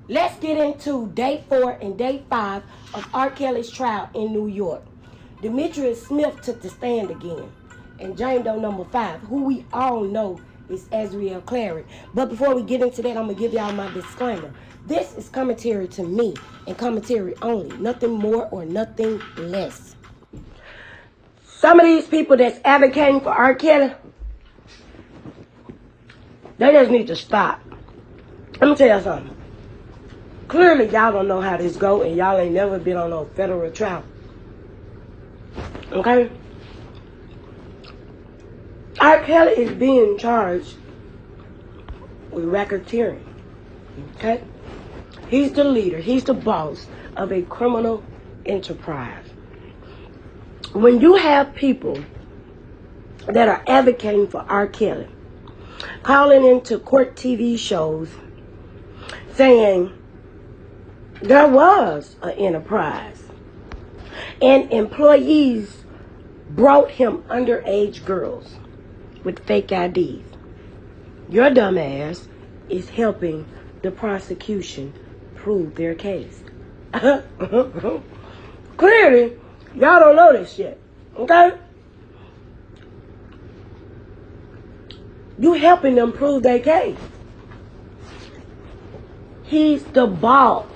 Let's get into day 4 and day 5 of R. Kelly's trial in New York. Demetrius Smith took the stand again. And Jane Doe number 5, who we all know is Azriel Clary. But before we get into that, I'm going to give y'all my disclaimer. This is commentary to me and commentary only. Nothing more or nothing less. Some of these people that's advocating for R. Kelly, they just need to stop. Let me tell y'all something. Clearly, y'all don't know how this go, and y'all ain't never been on no federal trial. Okay? R. Kelly is being charged with racketeering. Okay? He's the leader. He's the boss of a criminal enterprise. When you have people that are advocating for R. Kelly, calling into court TV shows, saying there was an enterprise and employees brought him underage girls with fake IDs, your dumb ass is helping the prosecution prove their case. Clearly, y'all don't know this shit, okay? You helping them prove their case. He's the boss.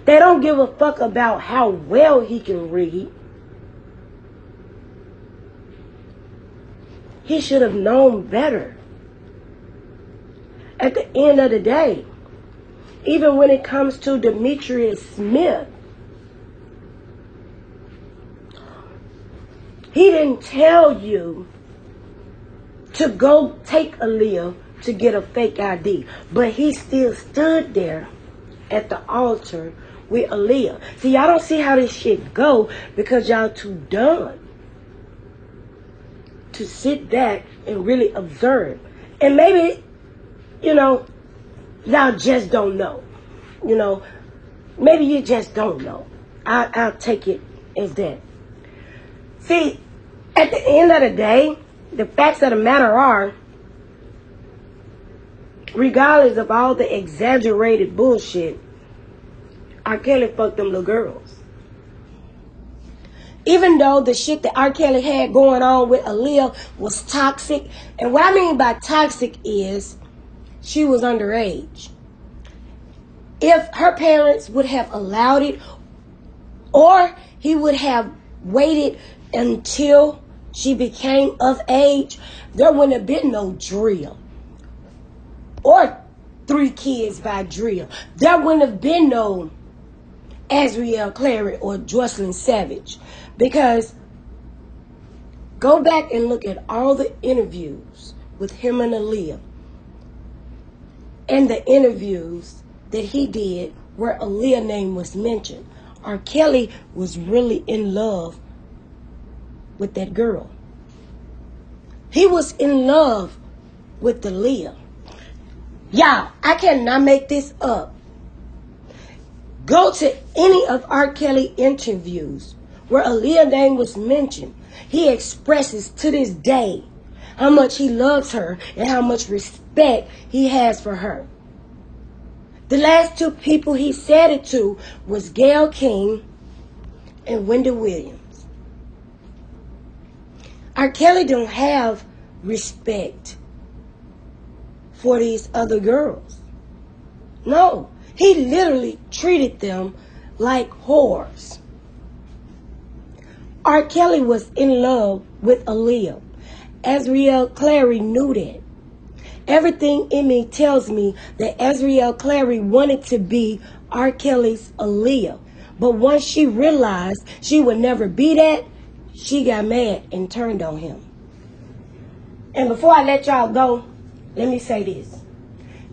They don't give a fuck about how well he can read. He should have known better. At the end of the day, even when it comes to Demetrius Smith, he didn't tell you to go take Aaliyah to get a fake ID, but he still stood there at the altar with Aaliyah. See, y'all don't see how this shit go because y'all too dumb to sit back and really observe. And maybe, y'all just don't know. Maybe you just don't know. I'll take it as that. See, at the end of the day, the facts of the matter are, regardless of all the exaggerated bullshit, R. Kelly fucked them little girls. Even though the shit that R. Kelly had going on with Aaliyah was toxic, and what I mean by toxic is she was underage. If her parents would have allowed it, or he would have waited until she became of age, there wouldn't have been no drill. Or 3 kids by drill. There wouldn't have been no Azriel Clary or Jocelyn Savage. Because go back and look at all the interviews with him and Aaliyah. And the interviews that he did where Aaliyah's name was mentioned. R. Kelly was really in love with that girl. He was in love with Aaliyah. Y'all, I cannot make this up. Go to any of R. Kelly interviews where Aaliyah's name was mentioned. He expresses to this day how much he loves her and how much respect he has for her. The last 2 people he said it to was Gayle King and Wendy Williams. R. Kelly don't have respect for these other girls. No, he literally treated them like whores. R. Kelly was in love with Aaliyah. Azriel Clary knew that. Everything in me tells me that Azriel Clary wanted to be R. Kelly's Aaliyah. But once she realized she would never be that, she got mad and turned on him. And before I let y'all go, let me say this.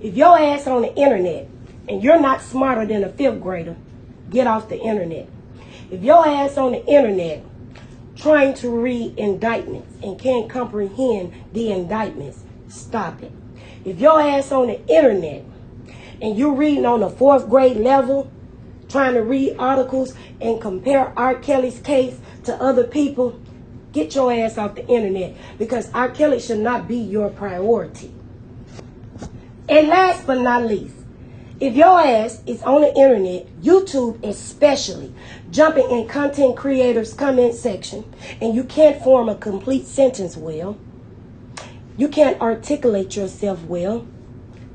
If your ass on the internet and you're not smarter than a 5th grader, get off the internet. If your ass on the internet trying to read indictments and can't comprehend the indictments, stop it. If your ass on the internet and you're reading on the 4th grade level, trying to read articles and compare R. Kelly's case to other people, get your ass off the internet, because R. Kelly should not be your priority. And last but not least, If your ass is on the internet, YouTube especially, jumping in content creators' comment section, and you can't form a complete sentence well, you can't articulate yourself well,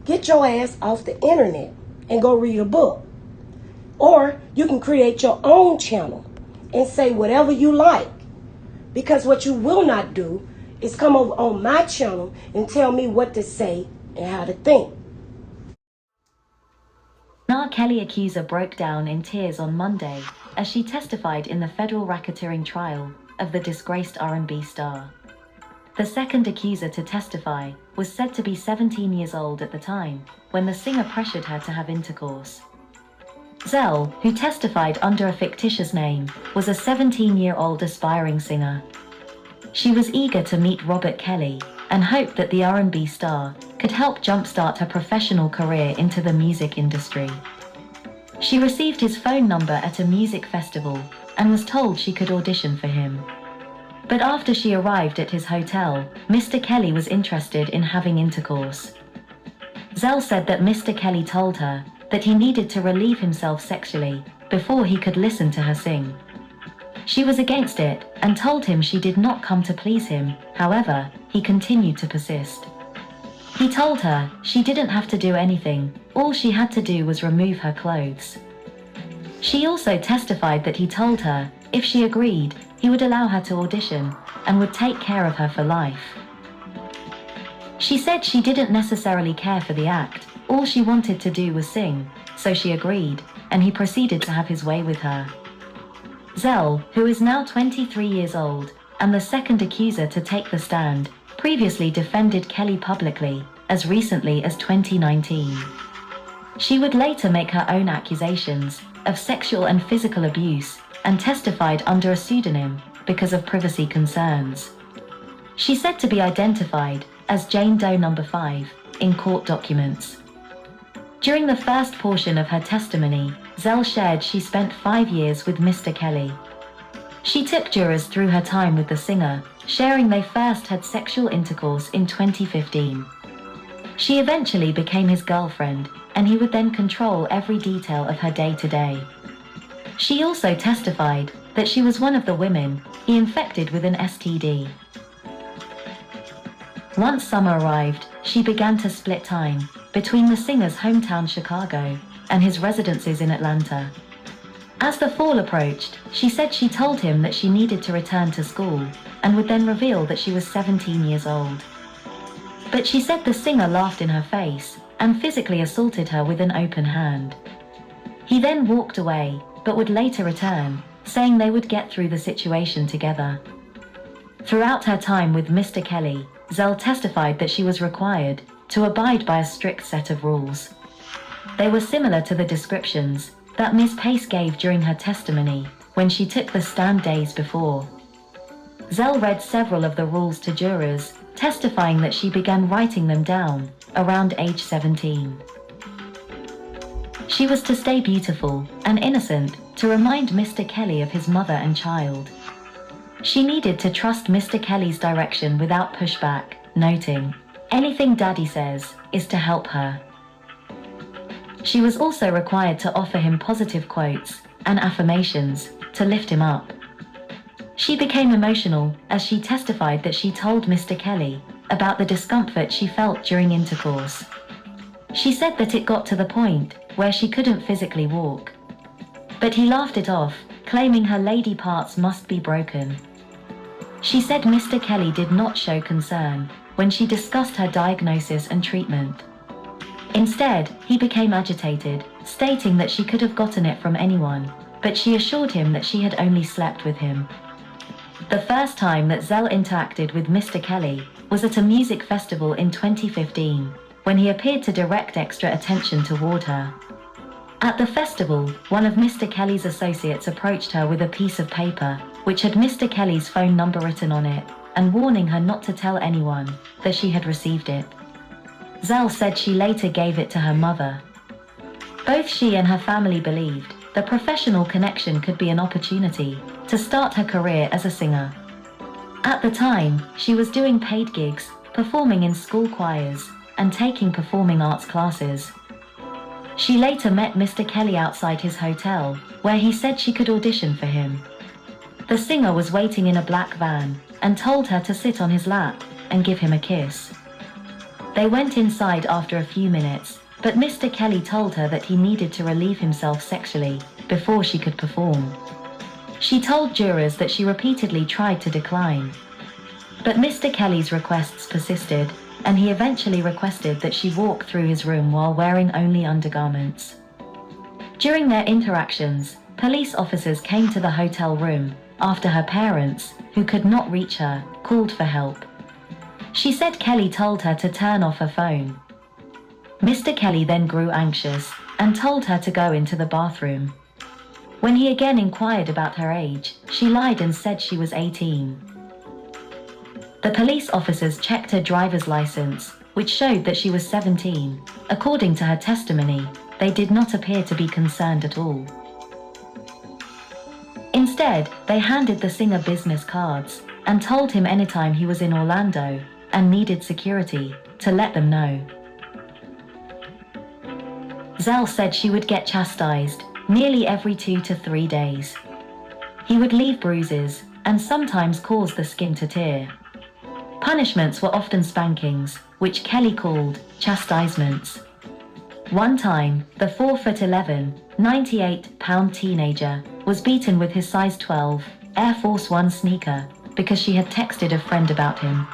get your ass off the internet and go read a book. Or you can create your own channel and say whatever you like. Because what you will not do is come over on my channel and tell me what to say and how to think. R. Kelly accuser broke down in tears on Monday as she testified in the federal racketeering trial of the disgraced R&B star. The second accuser to testify was said to be 17 years old at the time when the singer pressured her to have intercourse. Zell, who testified under a fictitious name, was a 17-year-old aspiring singer. She was eager to meet Robert Kelly and hoped that the R&B star could help jumpstart her professional career into the music industry. She received his phone number at a music festival and was told she could audition for him. But after she arrived at his hotel, Mr. Kelly was interested in having intercourse. Zell said that Mr. Kelly told her that he needed to relieve himself sexually before he could listen to her sing. She was against it and told him she did not come to please him. However, he continued to persist. He told her she didn't have to do anything, all she had to do was remove her clothes. She also testified that he told her if she agreed, he would allow her to audition and would take care of her for life. She said she didn't necessarily care for the act, all she wanted to do was sing, so she agreed, and he proceeded to have his way with her. Zell, who is now 23 years old, and the second accuser to take the stand, previously defended Kelly publicly, as recently as 2019. She would later make her own accusations of sexual and physical abuse, and testified under a pseudonym because of privacy concerns. She said to be identified as Jane Doe No. 5 in court documents. During the first portion of her testimony, Zell shared she spent 5 years with Mr. Kelly. She took jurors through her time with the singer, sharing they first had sexual intercourse in 2015. She eventually became his girlfriend, and he would then control every detail of her day-to-day. She also testified that she was one of the women he infected with an STD. Once summer arrived, she began to split time between the singer's hometown Chicago and his residences in Atlanta. As the fall approached, she said she told him that she needed to return to school and would then reveal that she was 17 years old. But she said the singer laughed in her face and physically assaulted her with an open hand. He then walked away, but would later return, saying they would get through the situation together. Throughout her time with Mr. Kelly, Zell testified that she was required to abide by a strict set of rules. They were similar to the descriptions that Ms. Pace gave during her testimony when she took the stand days before. Zell read several of the rules to jurors, testifying that she began writing them down around age 17. She was to stay beautiful and innocent, to remind Mr. Kelly of his mother and child. She needed to trust Mr. Kelly's direction without pushback, noting, "Anything Daddy says is to help her." She was also required to offer him positive quotes and affirmations to lift him up. She became emotional as she testified that she told Mr. Kelly about the discomfort she felt during intercourse. She said that it got to the point where she couldn't physically walk. But he laughed it off, claiming her lady parts must be broken. She said Mr. Kelly did not show concern when she discussed her diagnosis and treatment. Instead, he became agitated, stating that she could have gotten it from anyone, but she assured him that she had only slept with him. The first time that Zell interacted with Mr. Kelly was at a music festival in 2015, when he appeared to direct extra attention toward her. At the festival, one of Mr. Kelly's associates approached her with a piece of paper, which had Mr. Kelly's phone number written on it, and warning her not to tell anyone that she had received it. Zell said she later gave it to her mother. Both she and her family believed the professional connection could be an opportunity to start her career as a singer. At the time, she was doing paid gigs, performing in school choirs, and taking performing arts classes. She later met Mr. Kelly outside his hotel, where he said she could audition for him. The singer was waiting in a black van and told her to sit on his lap and give him a kiss. They went inside after a few minutes, but Mr. Kelly told her that he needed to relieve himself sexually before she could perform. She told jurors that she repeatedly tried to decline. But Mr. Kelly's requests persisted, and he eventually requested that she walk through his room while wearing only undergarments. During their interactions, police officers came to the hotel room after her parents, who could not reach her, called for help. She said Kelly told her to turn off her phone. Mr. Kelly then grew anxious and told her to go into the bathroom. When he again inquired about her age, she lied and said she was 18. The police officers checked her driver's license, which showed that she was 17. According to her testimony, they did not appear to be concerned at all. Instead, they handed the singer business cards and told him anytime he was in Orlando and needed security, to let them know. Zell said she would get chastised nearly every 2 to 3 days. He would leave bruises and sometimes cause the skin to tear. Punishments were often spankings, which Kelly called chastisements. One time, the 4'11", 98-pound teenager was beaten with his size 12 Air Force One sneaker because she had texted a friend about him.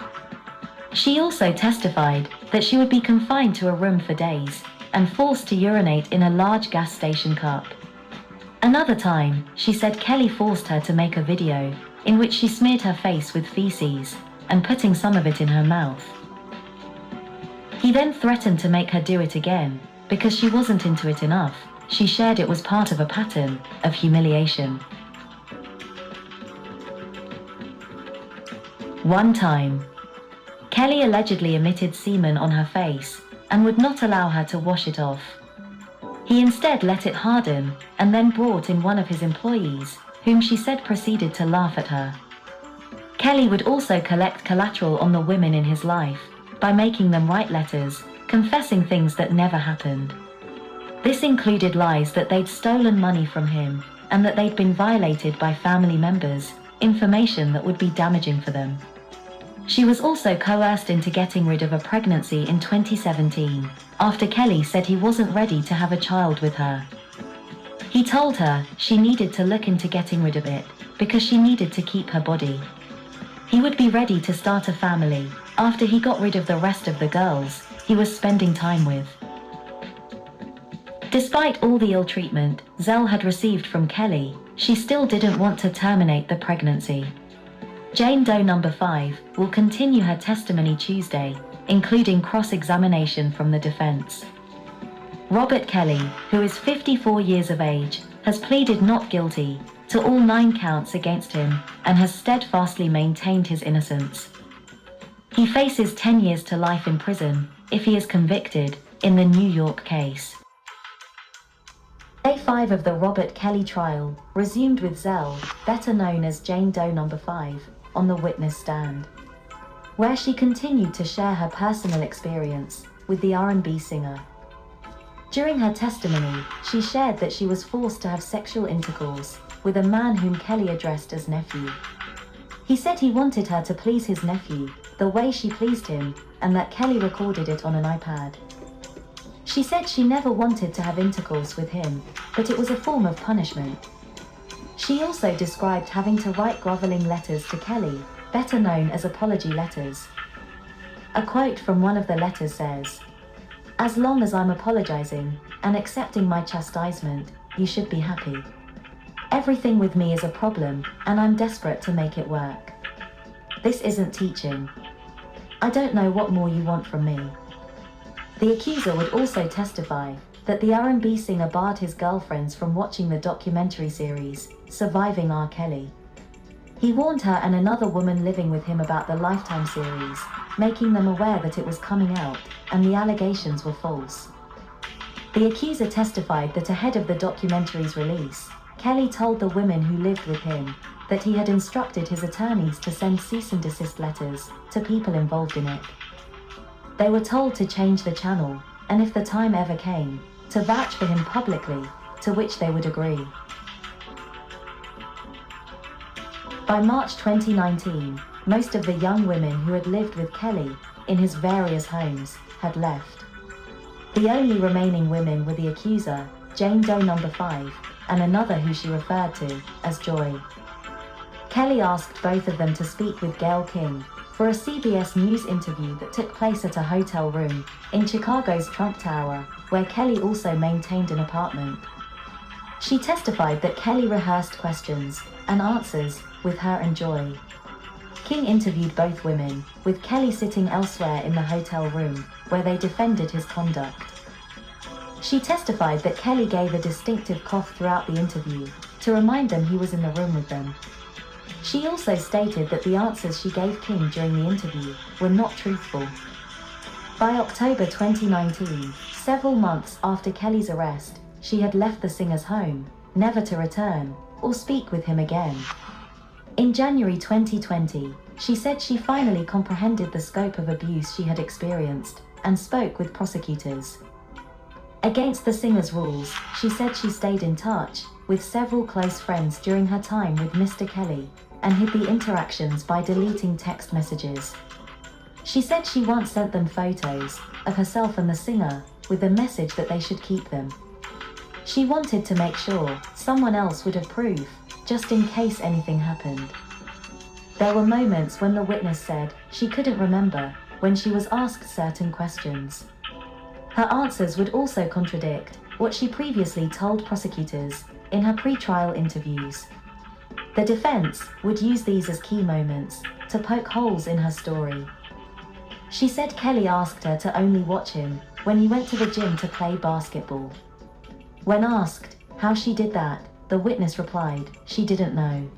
She also testified that she would be confined to a room for days and forced to urinate in a large gas station cup. Another time, she said Kelly forced her to make a video in which she smeared her face with feces and putting some of it in her mouth. He then threatened to make her do it again because she wasn't into it enough. She shared it was part of a pattern of humiliation. One time, Kelly allegedly emitted semen on her face and would not allow her to wash it off. He instead let it harden and then brought in one of his employees, whom she said proceeded to laugh at her. Kelly would also collect collateral on the women in his life by making them write letters, confessing things that never happened. This included lies that they'd stolen money from him and that they'd been violated by family members, information that would be damaging for them. She was also coerced into getting rid of a pregnancy in 2017, after Kelly said he wasn't ready to have a child with her. He told her she needed to look into getting rid of it because she needed to keep her body. He would be ready to start a family after he got rid of the rest of the girls he was spending time with. Despite all the ill treatment Zell had received from Kelly, she still didn't want to terminate the pregnancy. Jane Doe number 5 will continue her testimony Tuesday, including cross-examination from the defense. Robert Kelly, who is 54 years of age, has pleaded not guilty to all 9 counts against him and has steadfastly maintained his innocence. He faces 10 years to life in prison if he is convicted in the New York case. Day 5 of the Robert Kelly trial resumed with Zell, better known as Jane Doe number 5, on the witness stand, where she continued to share her personal experience with the R&B singer. During her testimony, she shared that she was forced to have sexual intercourse with a man whom Kelly addressed as nephew. He said he wanted her to please his nephew the way she pleased him, and that Kelly recorded it on an iPad. She said she never wanted to have intercourse with him, but it was a form of punishment. She also described having to write groveling letters to Kelly, better known as apology letters. A quote from one of the letters says, "As long as I'm apologizing and accepting my chastisement, you should be happy. Everything with me is a problem, and I'm desperate to make it work. This isn't teaching. I don't know what more you want from me." The accuser would also testify that the R&B singer barred his girlfriends from watching the documentary series, Surviving R. Kelly. He warned her and another woman living with him about the Lifetime series, making them aware that it was coming out, and the allegations were false. The accuser testified that ahead of the documentary's release, Kelly told the women who lived with him that he had instructed his attorneys to send cease and desist letters to people involved in it. They were told to change the channel, and if the time ever came, to vouch for him publicly, to which they would agree. By March 2019, most of the young women who had lived with Kelly in his various homes had left. The only remaining women were the accuser, Jane Doe number 5, and another who she referred to as Joy. Kelly asked both of them to speak with Gayle King for a CBS News interview that took place at a hotel room in Chicago's Trump Tower, where Kelly also maintained an apartment. She testified that Kelly rehearsed questions and answers with her and Joy. King interviewed both women, with Kelly sitting elsewhere in the hotel room, where they defended his conduct. She testified that Kelly gave a distinctive cough throughout the interview to remind them he was in the room with them. She also stated that the answers she gave King during the interview were not truthful. By October 2019, several months after Kelly's arrest, she had left the singer's home, never to return or speak with him again. In January 2020, she said she finally comprehended the scope of abuse she had experienced and spoke with prosecutors. Against the singer's rules, she said she stayed in touch with several close friends during her time with Mr. Kelly and hid the interactions by deleting text messages. She said she once sent them photos of herself and the singer with the message that they should keep them. She wanted to make sure someone else would approve, just in case anything happened. There were moments when the witness said she couldn't remember when she was asked certain questions. Her answers would also contradict what she previously told prosecutors in her pre-trial interviews. The defense would use these as key moments to poke holes in her story. She said Kelly asked her to only watch him when he went to the gym to play basketball. When asked how she did that, the witness replied she didn't know.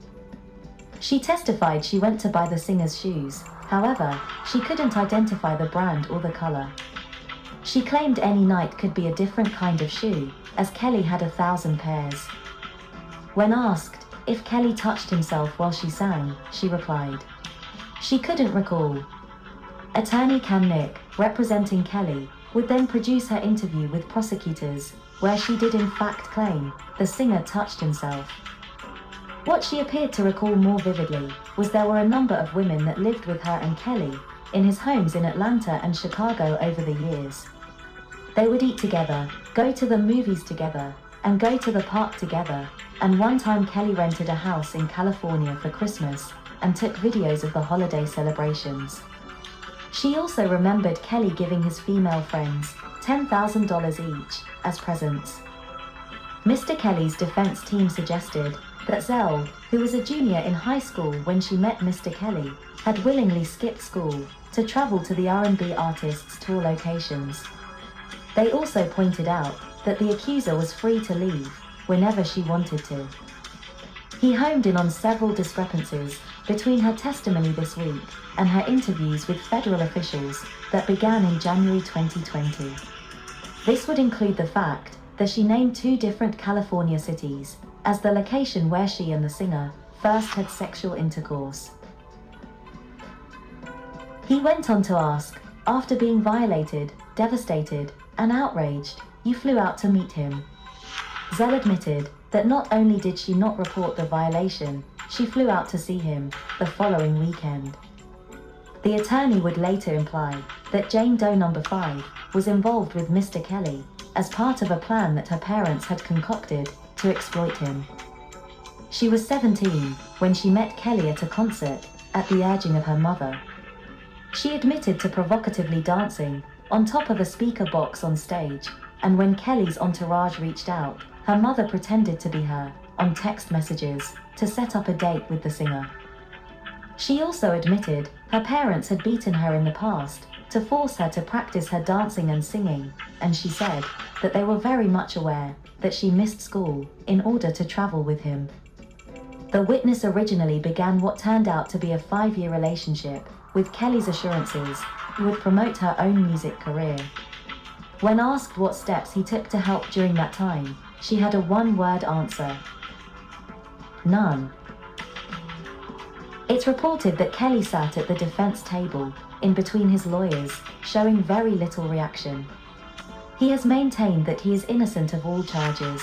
She testified she went to buy the singer's shoes, however, she couldn't identify the brand or the color. She claimed any night could be a different kind of shoe, as Kelly had 1,000 pairs. When asked if Kelly touched himself while she sang, she replied she couldn't recall. Attorney Cam Nick, representing Kelly, would then produce her interview with prosecutors, where she did in fact claim the singer touched himself. What she appeared to recall more vividly was there were a number of women that lived with her and Kelly in his homes in Atlanta and Chicago over the years. They would eat together, go to the movies together, and go to the park together, and one time Kelly rented a house in California for Christmas and took videos of the holiday celebrations. She also remembered Kelly giving his female friends $10,000 each as presents. Mr. Kelly's defense team suggested that Zell, who was a junior in high school when she met Mr. Kelly, had willingly skipped school to travel to the R&B artist's tour locations. They also pointed out that the accuser was free to leave whenever she wanted to. He homed in on several discrepancies between her testimony this week and her interviews with federal officials that began in January 2020. This would include the fact that she named 2 different California cities as the location where she and the singer first had sexual intercourse. He went on to ask, after being violated, devastated, and outraged, you flew out to meet him. Zell admitted that not only did she not report the violation, she flew out to see him the following weekend. The attorney would later imply that Jane Doe number 5 was involved with Mr. Kelly as part of a plan that her parents had concocted to exploit him. She was 17 when she met Kelly at a concert at the urging of her mother. She admitted to provocatively dancing on top of a speaker box on stage, and when Kelly's entourage reached out, her mother pretended to be her on text messages to set up a date with the singer. She also admitted her parents had beaten her in the past to force her to practice her dancing and singing, and she said that they were very much aware that she missed school in order to travel with him. The witness originally began what turned out to be a 5-year relationship with Kelly's assurances he would promote her own music career. When asked what steps he took to help during that time, she had a one-word answer: none. It's reported that Kelly sat at the defense table in between his lawyers, showing very little reaction. He has maintained that he is innocent of all charges.